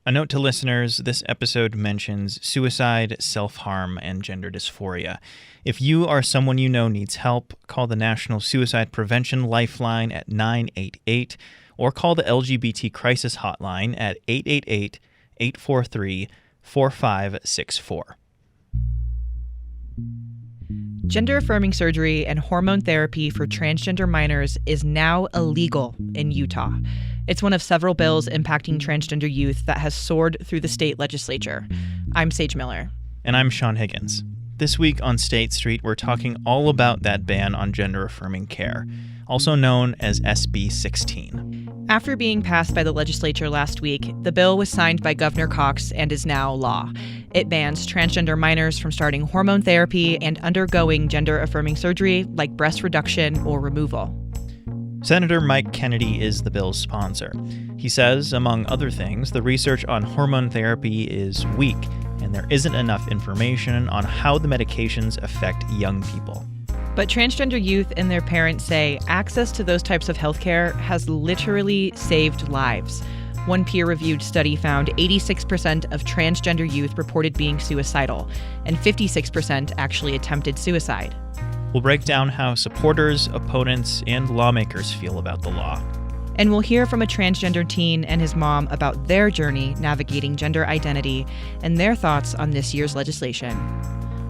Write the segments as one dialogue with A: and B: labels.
A: A note to listeners, this episode mentions suicide, self-harm, and gender dysphoria. If you or someone you know needs help, call the National Suicide Prevention Lifeline at 988 or call the LGBT Crisis Hotline at 888-843-4564.
B: Gender-affirming surgery and hormone therapy for transgender minors is now illegal in Utah. It's one of several bills impacting transgender youth that has soared through the state legislature. I'm Sage Miller.
A: And I'm Sean Higgins. This week on State Street, we're talking all about that ban on gender-affirming care, also known as SB 16.
B: After being passed by the legislature last week, the bill was signed by Governor Cox and is now law. It bans transgender minors from starting hormone therapy and undergoing gender-affirming surgery like breast reduction or removal.
A: Senator Mike Kennedy is the bill's sponsor. He says, among other things, the research on hormone therapy is weak, and there isn't enough information on how the medications affect young people.
B: But transgender youth and their parents say access to those types of healthcare has literally saved lives. One peer-reviewed study found 86% of transgender youth reported being suicidal, and 56% actually attempted suicide.
A: We'll break down how supporters, opponents, and lawmakers feel about the law.
B: And we'll hear from a transgender teen and his mom about their journey navigating gender identity and their thoughts on this year's legislation.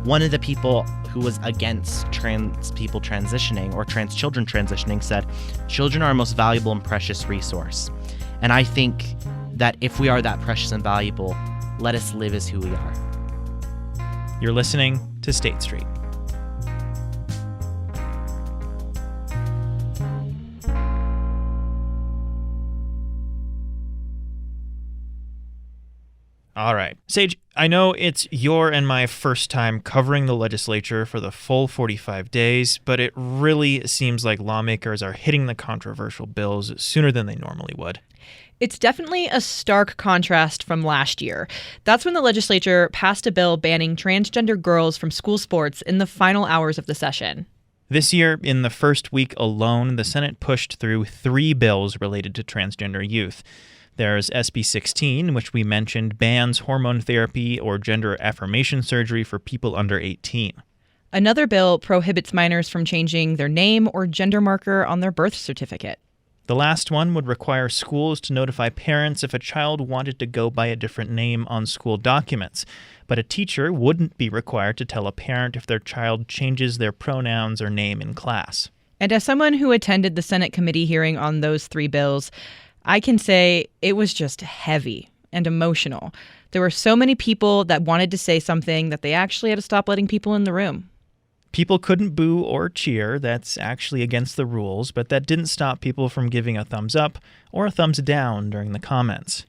C: One of the people who was against trans people transitioning or trans children transitioning said, children are our most valuable and precious resource. And I think that if we are that precious and valuable, let us live as who we are.
A: You're listening to State Street. All right. Sage, I know it's your and my first time covering the legislature for the full 45 days, but it really seems like lawmakers are hitting the controversial bills sooner than they normally would.
B: It's definitely a stark contrast from last year. That's when the legislature passed a bill banning transgender girls from school sports in the final hours of the session.
A: This year, in the first week alone, the Senate pushed through 3 bills related to transgender youth. There's SB 16, which we mentioned, bans hormone therapy or gender affirmation surgery for people under 18.
B: Another bill prohibits minors from changing their name or gender marker on their birth certificate.
A: The last one would require schools to notify parents if a child wanted to go by a different name on school documents, but a teacher wouldn't be required to tell a parent if their child changes their pronouns or name in class.
B: And as someone who attended the Senate committee hearing on those 3 bills, I can say it was just heavy and emotional. There were so many people that wanted to say something that they actually had to stop letting people in the room.
A: People couldn't boo or cheer. That's actually against the rules, but that didn't stop people from giving a thumbs up or a thumbs down during the comments.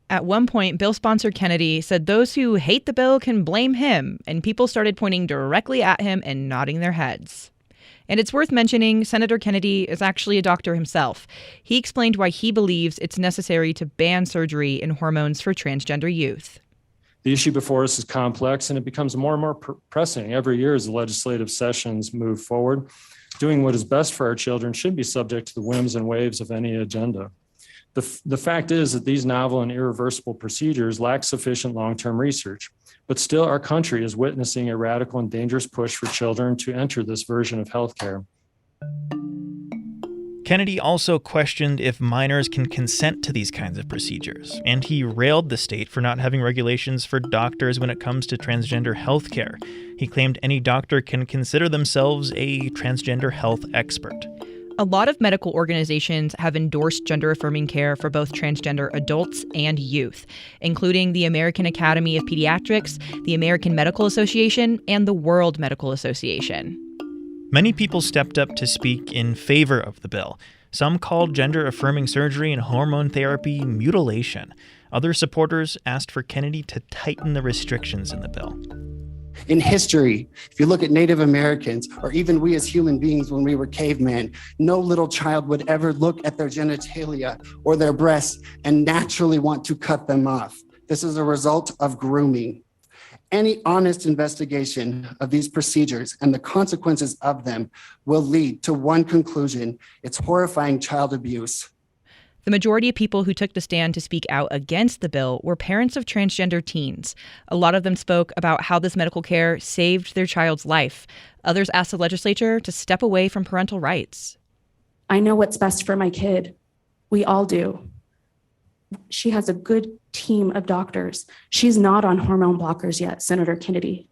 B: At one point, bill sponsor Kennedy said those who hate the bill can blame him, and people started pointing directly at him and nodding their heads. And it's worth mentioning, Senator Kennedy is actually a doctor himself. He explained why he believes it's necessary to ban surgery and hormones for transgender youth.
D: The issue before us is complex, and it becomes more and more pressing every year as the legislative sessions move forward. Doing what is best for our children should be subject to the whims and waves of any agenda. The fact is that these novel and irreversible procedures lack sufficient long-term research. But still, our country is witnessing a radical and dangerous push for children to enter this version of healthcare.
A: Kennedy also questioned if minors can consent to these kinds of procedures, and he railed the state for not having regulations for doctors when it comes to transgender healthcare. He claimed any doctor can consider themselves a transgender health expert.
B: A lot of medical organizations have endorsed gender-affirming care for both transgender adults and youth, including the American Academy of Pediatrics, the American Medical Association, and the World Medical Association.
A: Many people stepped up to speak in favor of the bill. Some called gender-affirming surgery and hormone therapy mutilation. Other supporters asked for Kennedy to tighten the restrictions in the bill.
E: In history, if you look at Native Americans, or even we as human beings when we were cavemen, no little child would ever look at their genitalia or their breasts and naturally want to cut them off. This is a result of grooming. Any honest investigation of these procedures and the consequences of them will lead to one conclusion: it's horrifying child abuse.
B: The majority of people who took the stand to speak out against the bill were parents of transgender teens. A lot of them spoke about how this medical care saved their child's life. Others asked the legislature to step away from parental rights.
F: I know what's best for my kid. We all do. She has a good team of doctors. She's not on hormone blockers yet, Senator Kennedy.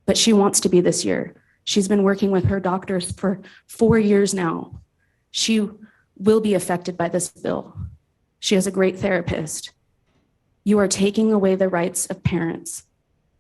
F: But she wants to be this year. She's been working with her doctors for 4 years now. She will be affected by this bill. She has a great therapist. You are taking away the rights of parents.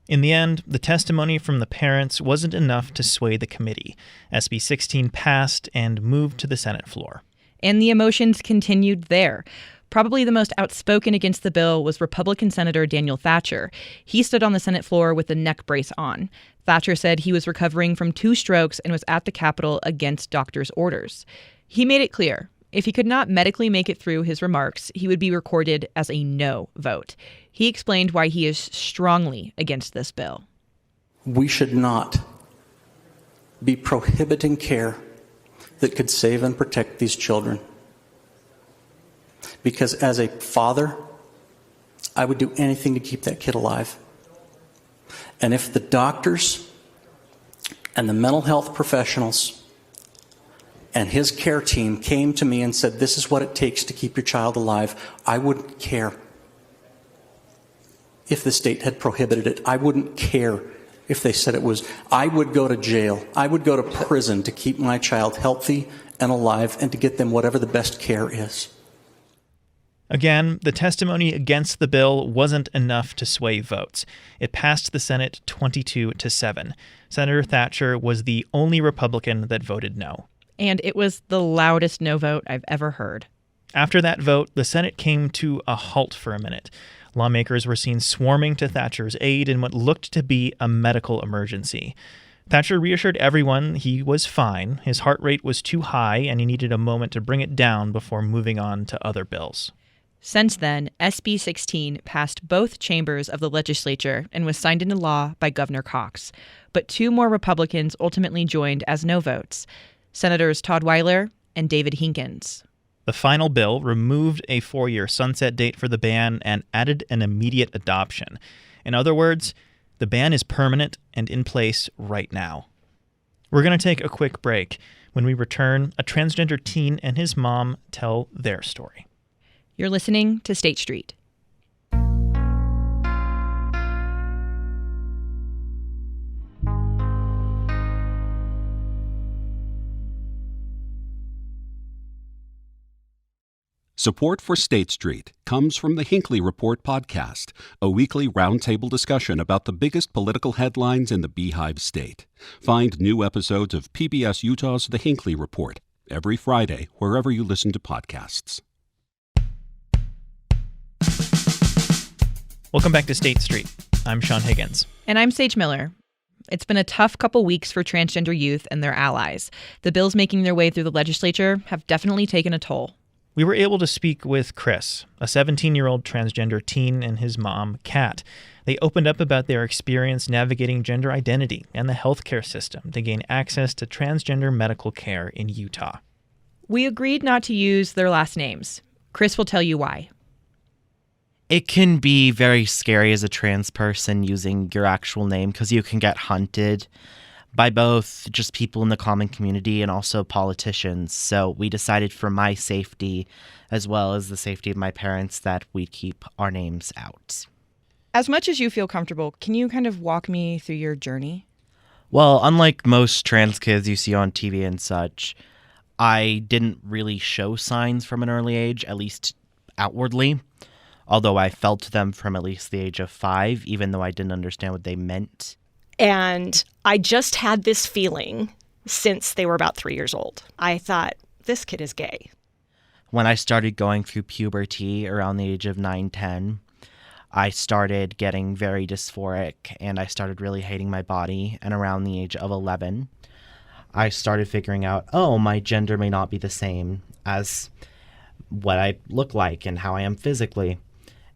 A: In the end, the testimony from the parents wasn't enough to sway the committee. SB 16 passed and moved to the Senate floor.
B: And the emotions continued there. Probably the most outspoken against the bill was Republican Senator Daniel Thatcher. He stood on the Senate floor with a neck brace on. Thatcher said he was recovering from 2 strokes and was at the Capitol against doctors' orders. He made it clear, if he could not medically make it through his remarks, he would be recorded as a no vote. He explained why he is strongly against this bill.
G: We should not be prohibiting care that could save and protect these children. Because as a father, I would do anything to keep that kid alive. And if the doctors and the mental health professionals and his care team came to me and said, this is what it takes to keep your child alive, I wouldn't care if the state had prohibited it. I wouldn't care if they said it was. I would go to jail. I would go to prison to keep my child healthy and alive and to get them whatever the best care is.
A: Again, the testimony against the bill wasn't enough to sway votes. It passed the Senate 22-7. Senator Thatcher was the only Republican that voted no.
B: And it was the loudest no vote I've ever heard.
A: After that vote, the Senate came to a halt for a minute. Lawmakers were seen swarming to Thatcher's aid in what looked to be a medical emergency. Thatcher reassured everyone he was fine. His heart rate was too high, and he needed a moment to bring it down before moving on to other bills.
B: Since then, SB 16 passed both chambers of the legislature and was signed into law by Governor Cox. But 2 more Republicans ultimately joined as no votes, Senators Todd Weiler and David Hinkins.
A: The final bill removed a 4-year sunset date for the ban and added an immediate adoption. In other words, the ban is permanent and in place right now. We're going to take a quick break. When we return, a transgender teen and his mom tell their story.
B: You're listening to State Street.
H: Support for State Street comes from the Hinckley Report podcast, a weekly roundtable discussion about the biggest political headlines in the Beehive State. Find new episodes of PBS Utah's The Hinckley Report every Friday, wherever you listen to podcasts.
A: Welcome back to State Street. I'm Sean Higgins.
B: And I'm Sage Miller. It's been a tough couple weeks for transgender youth and their allies. The bills making their way through the legislature have definitely taken a toll.
A: We were able to speak with Chris, a 17-year-old transgender teen, and his mom, Kat. They opened up about their experience navigating gender identity and the healthcare system to gain access to transgender medical care in Utah.
B: We agreed not to use their last names. Chris will tell you why.
C: It can be very scary as a trans person using your actual name because you can get hunted by both just people in the common community and also politicians. So we decided for my safety, as well as the safety of my parents, that we'd keep our names out.
B: As much as you feel comfortable, can you kind of walk me through your journey?
C: Well, unlike most trans kids you see on TV and such, I didn't really show signs from an early age, at least outwardly, although I felt them from at least the age of 5, even though I didn't understand what they meant.
I: And I just had this feeling since they were about 3 years old. I thought, this kid is gay.
C: When I started going through puberty around the age of 9-10, I started getting very dysphoric and I started really hating my body. And around the age of 11, I started figuring out, oh, my gender may not be the same as what I look like and how I am physically.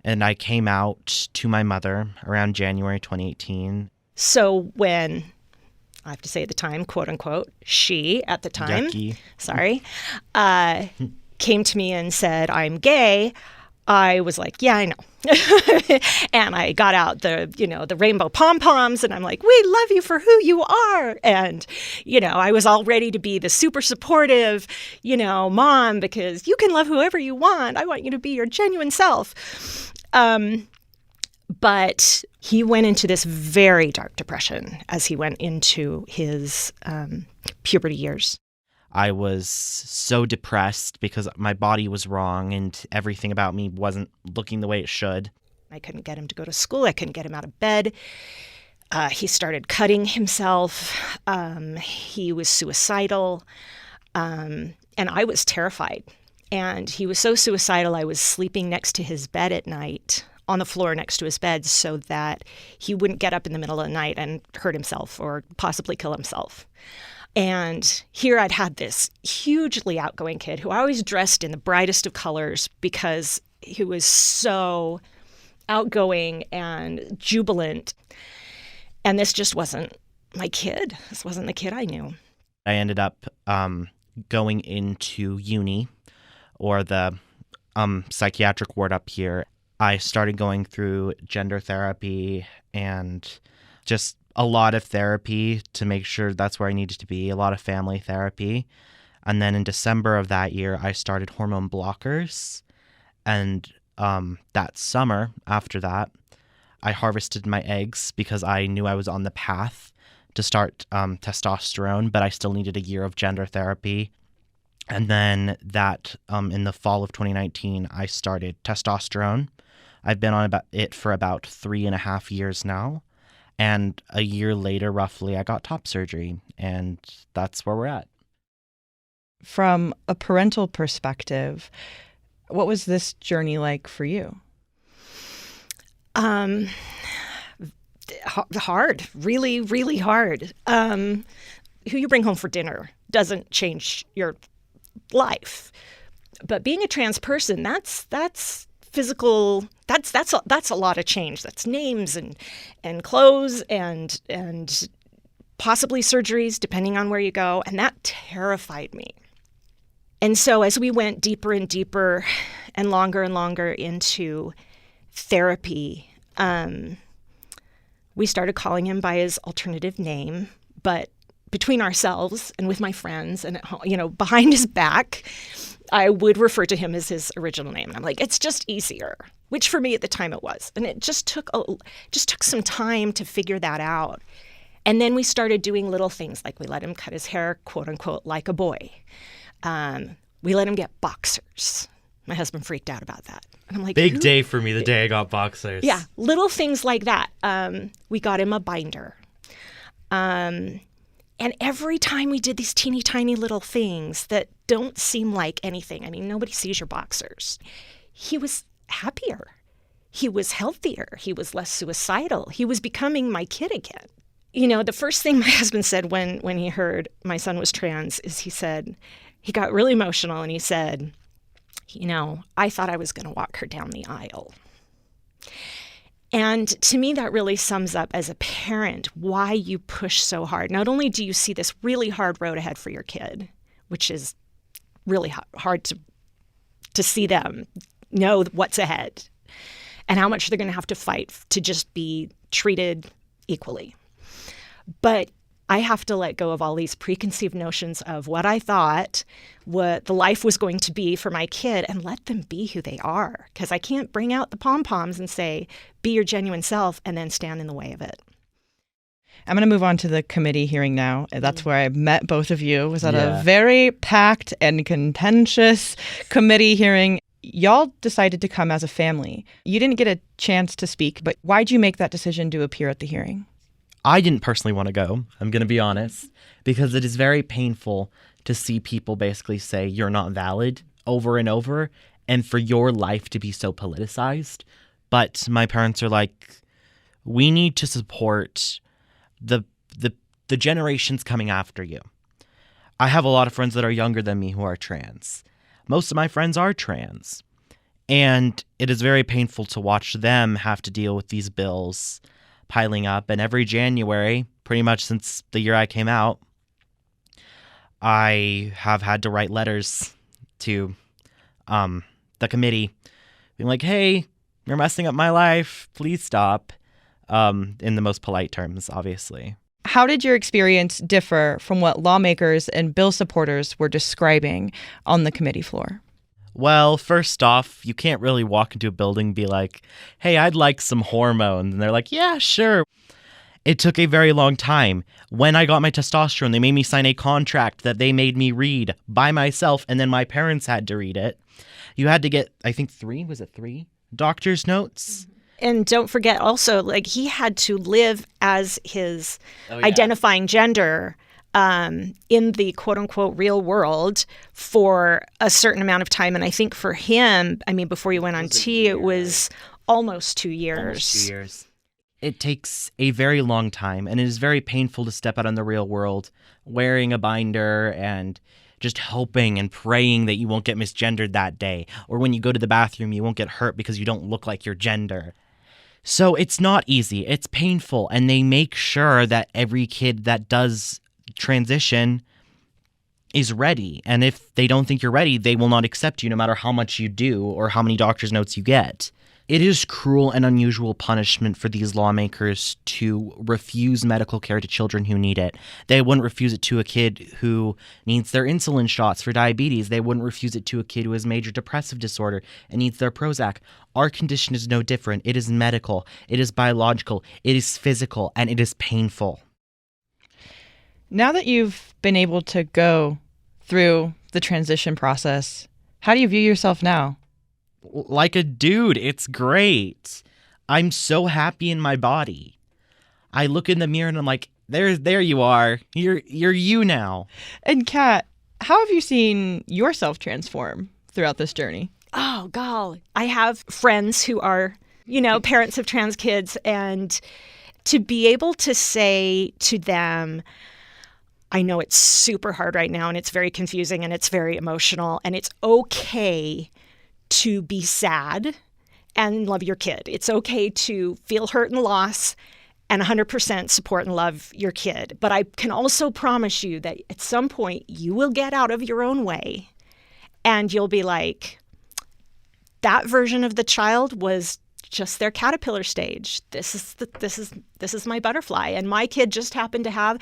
C: And I came out to my mother around January 2018.
I: So when, I have to say at the time, quote unquote, she at the time,
C: Yucky.
I: sorry, came to me and said, I'm gay, I was like, yeah, I know. And I got out the rainbow pom-poms and I'm like, we love you for who you are. And, I was all ready to be the super supportive, mom, because you can love whoever you want. I want you to be your genuine self. But he went into this very dark depression as he went into his puberty years.
C: I was so depressed because my body was wrong and everything about me wasn't looking the way it should.
I: I couldn't get him to go to school. I couldn't get him out of bed. He started cutting himself. He was suicidal. And I was terrified. And he was so suicidal, I was sleeping next to his bed at night, on the floor next to his bed, so that he wouldn't get up in the middle of the night and hurt himself or possibly kill himself. And here I'd had this hugely outgoing kid who I always dressed in the brightest of colors because he was so outgoing and jubilant. And this just wasn't my kid. This wasn't the kid I knew.
C: I ended up going into uni, or the psychiatric ward up here. I started going through gender therapy and just a lot of therapy to make sure that's where I needed to be, a lot of family therapy. And then in December of that year, I started hormone blockers. And that summer after that, I harvested my eggs because I knew I was on the path to start testosterone, but I still needed a year of gender therapy. And then that in the fall of 2019, I started testosterone. I've been on it for about 3.5 years now. And a year later, roughly, I got top surgery, and that's where we're at.
B: From a parental perspective, what was this journey like for you?
I: Hard, really, really hard. Who you bring home for dinner doesn't change your life. But being a trans person, that's physical, that's a lot of change. That's names and clothes and possibly surgeries, depending on where you go. And that terrified me. And so as we went deeper and deeper and longer into therapy, we started calling him by his alternative name. But between ourselves and with my friends and, behind his back, I would refer to him as his original name. And I'm like, it's just easier, which for me at the time it was. And it just took some time to figure that out. And then we started doing little things, like we let him cut his hair, quote unquote, like a boy. We let him get boxers. My husband freaked out about that. And I'm like,
C: big day for me, the day I got boxers.
I: Yeah, little things like that. We got him a binder. And every time we did these teeny tiny little things that don't seem like anything, I mean, nobody sees your boxers, he was happier. He was healthier. He was less suicidal. He was becoming my kid again. The first thing my husband said when he heard my son was trans is he got really emotional and he said, I thought I was going to walk her down the aisle. And to me, that really sums up as a parent why you push so hard. Not only do you see this really hard road ahead for your kid, which is really hard to see them know what's ahead and how much they're going to have to fight to just be treated equally. But I have to let go of all these preconceived notions of what I thought what the life was going to be for my kid and let them be who they are. Because I can't bring out the pom-poms and say, be your genuine self, and then stand in the way of it.
B: I'm going to move on to the committee hearing now. That's where I met both of you. It was at a very packed and contentious committee hearing. Y'all decided to come as a family. You didn't get a chance to speak, but why'd you make that decision to appear at the hearing?
C: I didn't personally want to go, I'm going to be honest, because it is very painful to see people basically say you're not valid over and over, and for your life to be so politicized. But my parents are like, we need to support the generations coming after you. I have a lot of friends that are younger than me who are trans. Most of my friends are trans. And it is very painful to watch them have to deal with these bills piling up. And every January, pretty much since the year I came out, I have had to write letters to the committee being like, hey, you're messing up my life. Please stop. In the most polite terms, obviously.
B: How did your experience differ from what lawmakers and bill supporters were describing on the committee floor?
C: Well, first off, you can't really walk into a building and be like, hey, I'd like some hormones. And they're like, yeah, sure. It took a very long time. When I got my testosterone, they made me sign a contract that they made me read by myself, and then my parents had to read it. You had to get, I think, three doctor's notes?
I: And don't forget also, like, he had to live as his identifying gender in the quote-unquote real world for a certain amount of time. And I think for him, I mean, before he went on T, it was almost 2 years.
C: Almost 2 years. It takes a very long time, and it is very painful to step out in the real world wearing a binder and just hoping and praying that you won't get misgendered that day. Or when you go to the bathroom, you won't get hurt because you don't look like your gender. So it's not easy. It's painful. And they make sure that every kid that does transition is ready. And if they don't think you're ready, they will not accept you no matter how much you do or how many doctor's notes you get. It is cruel and unusual punishment for these lawmakers to refuse medical care to children who need it. They wouldn't refuse it to a kid who needs their insulin shots for diabetes. They wouldn't refuse it to a kid who has major depressive disorder and needs their Prozac. Our condition is no different. It is medical, it is biological, it is physical, and it is painful.
B: Now that you've been able to go through the transition process, how do you view yourself now?
C: Like a dude. It's great. I'm so happy in my body. I look in the mirror and I'm like, there you are. You're you now.
B: And Kat, how have you seen yourself transform throughout this journey?
I: Oh, God. I have friends who are, parents of trans kids, and to be able to say to them, I know it's super hard right now and it's very confusing and it's very emotional, and it's okay to be sad and love your kid. It's okay to feel hurt and loss and 100% support and love your kid. But I can also promise you that at some point you will get out of your own way and you'll be like, that version of the child was just their caterpillar stage. This is my butterfly. And my kid just happened to have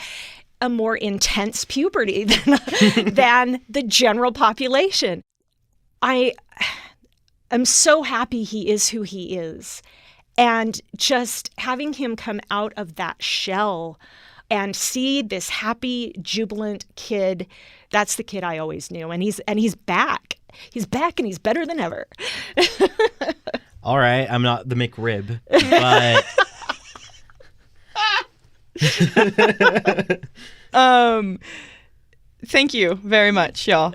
I: a more intense puberty than the general population. I'm so happy he is who he is. And just having him come out of that shell and see this happy, jubilant kid, that's the kid I always knew. And he's back. He's back and he's better than ever.
C: All right, I'm not the McRib, but
B: Thank you very much, y'all.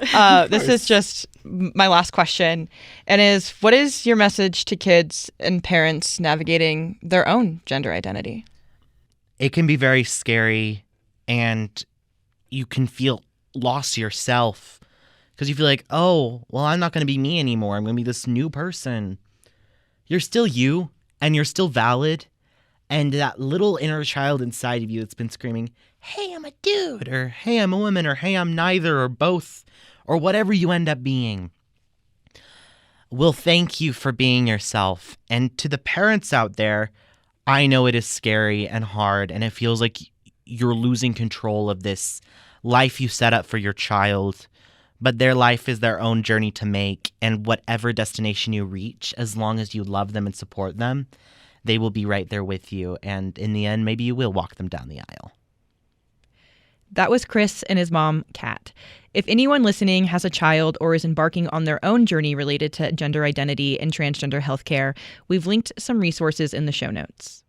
B: This is just my last question, and what is your message to kids and parents navigating their own gender identity?
C: It can be very scary, and you can feel lost yourself because you feel like, oh, well, I'm not going to be me anymore. I'm going to be this new person. You're still you, and you're still valid. And that little inner child inside of you that's been screaming, hey, I'm a dude, or hey, I'm a woman, or hey, I'm neither, or both, or whatever you end up being, will thank you for being yourself. And to the parents out there, I know it is scary and hard, and it feels like you're losing control of this life you set up for your child. But their life is their own journey to make, and whatever destination you reach, as long as you love them and support them, they will be right there with you. And in the end, maybe you will walk them down the aisle.
B: That was Chris and his mom, Kat. If anyone listening has a child or is embarking on their own journey related to gender identity and transgender healthcare, we've linked some resources in the show notes.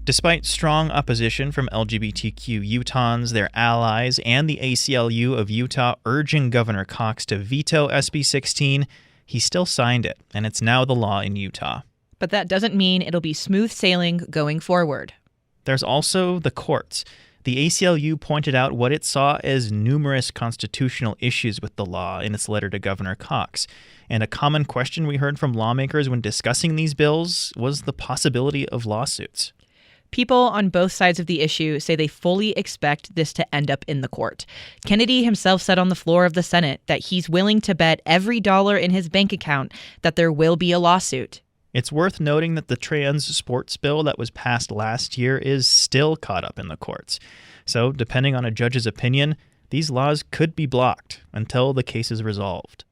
A: Despite strong opposition from LGBTQ Utahns, their allies, and the ACLU of Utah urging Governor Cox to veto SB 16, he still signed it, and it's now the law in Utah.
B: But that doesn't mean it'll be smooth sailing going forward.
A: There's also the courts. The ACLU pointed out what it saw as numerous constitutional issues with the law in its letter to Governor Cox. And a common question we heard from lawmakers when discussing these bills was the possibility of lawsuits.
B: People on both sides of the issue say they fully expect this to end up in the court. Kennedy himself said on the floor of the Senate that he's willing to bet every dollar in his bank account that there will be a lawsuit.
A: It's worth noting that the trans sports bill that was passed last year is still caught up in the courts. So, depending on a judge's opinion, these laws could be blocked until the case is resolved.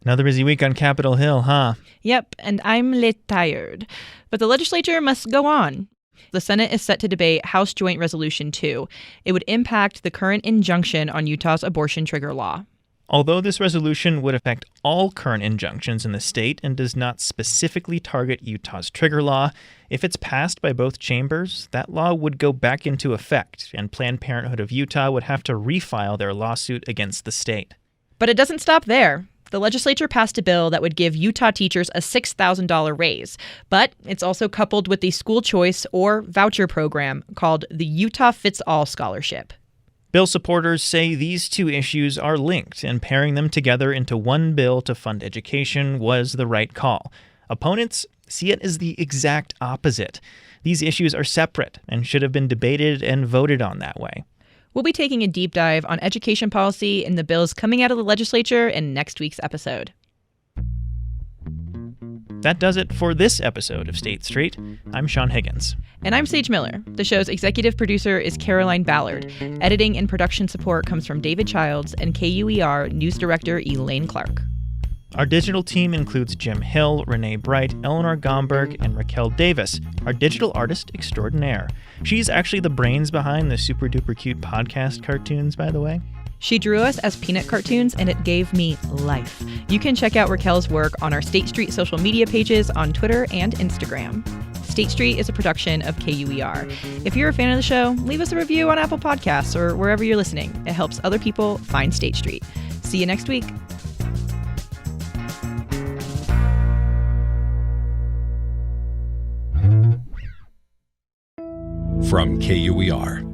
A: Another busy week on Capitol Hill, huh?
B: Yep, and I'm lit tired. But the legislature must go on. The Senate is set to debate House Joint Resolution 2. It would impact the current injunction on Utah's abortion trigger law.
A: Although this resolution would affect all current injunctions in the state and does not specifically target Utah's trigger law, if it's passed by both chambers, that law would go back into effect, and Planned Parenthood of Utah would have to refile their lawsuit against the state.
B: But it doesn't stop there. The legislature passed a bill that would give Utah teachers a $6,000 raise, but it's also coupled with the school choice or voucher program called the Utah Fits All Scholarship.
A: Bill supporters say these two issues are linked, and pairing them together into one bill to fund education was the right call. Opponents see it as the exact opposite. These issues are separate and should have been debated and voted on that way.
B: We'll be taking a deep dive on education policy and the bills coming out of the legislature in next week's episode.
A: That does it for this episode of State Street. I'm Sean Higgins.
B: And I'm Sage Miller. The show's executive producer is Caroline Ballard. Editing and production support comes from David Childs and KUER news director Elaine Clark.
A: Our digital team includes Jim Hill, Renee Bright, Eleanor Gomberg, and Raquel Davis, our digital artist extraordinaire. She's actually the brains behind the super duper cute podcast cartoons, by the way.
B: She drew us as peanut cartoons, and it gave me life. You can check out Raquel's work on our State Street social media pages on Twitter and Instagram. State Street is a production of KUER. If you're a fan of the show, leave us a review on Apple Podcasts or wherever you're listening. It helps other people find State Street. See you next week.
H: From KUER.